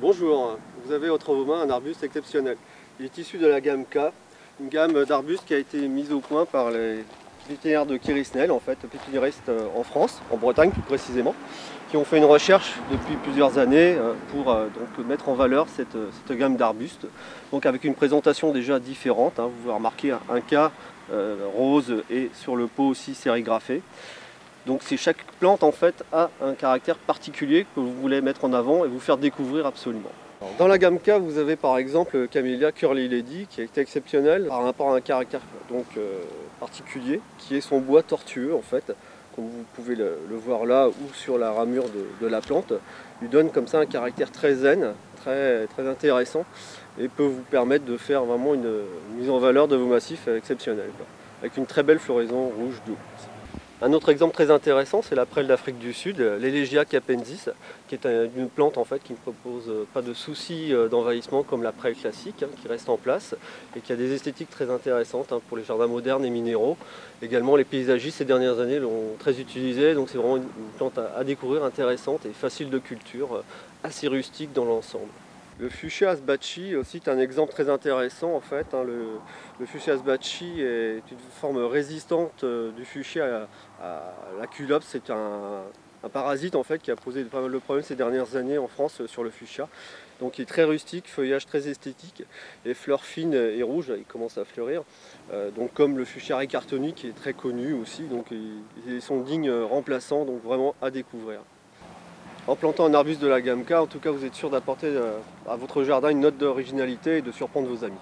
Bonjour, vous avez entre vos mains un arbuste exceptionnel. Il est issu de la gamme K, une gamme d'arbustes qui a été mise au point par les pépinières de Kirisnel, en fait, pépiniéristes en France, en Bretagne plus précisément, qui ont fait une recherche depuis plusieurs années pour donc mettre en valeur cette gamme d'arbustes. Donc avec une présentation déjà différente, vous pouvez remarquer un K rose et sur le pot aussi sérigraphé. Donc chaque plante en fait a un caractère particulier que vous voulez mettre en avant et vous faire découvrir absolument. Alors, dans la gamme K, vous avez par exemple Camellia Curly Lady qui a été exceptionnelle par rapport à un caractère donc, particulier qui est son bois tortueux en fait, comme vous pouvez le voir là ou sur la ramure de la plante, lui donne comme ça un caractère très zen, très intéressant et peut vous permettre de faire vraiment une mise en valeur de vos massifs exceptionnels, avec une très belle floraison rouge doux. Un autre exemple très intéressant, c'est la prêle d'Afrique du Sud, l'Elegia capensis, qui est une plante en fait, qui ne propose pas de soucis d'envahissement comme la prêle classique, qui reste en place et qui a des esthétiques très intéressantes pour les jardins modernes et minéraux. Également, les paysagistes ces dernières années l'ont très utilisée, donc c'est vraiment une plante à découvrir, intéressante et facile de culture, assez rustique dans l'ensemble. Le fuchsia asbachi aussi est un exemple très intéressant en fait. Le fuchsia asbachi est une forme résistante du fuchsia à la culops. C'est un parasite en fait qui a posé pas mal de problèmes ces dernières années en France sur le fuchsia. Donc il est très rustique, feuillage très esthétique, et fleurs fines et rouges, il commence à fleurir. Donc comme le fuchsia ricartoni qui est très connu aussi, donc ils sont dignes remplaçants, donc vraiment à découvrir. En plantant un arbuste de la gamme K, en tout cas, vous êtes sûr d'apporter à votre jardin une note d'originalité et de surprendre vos amis.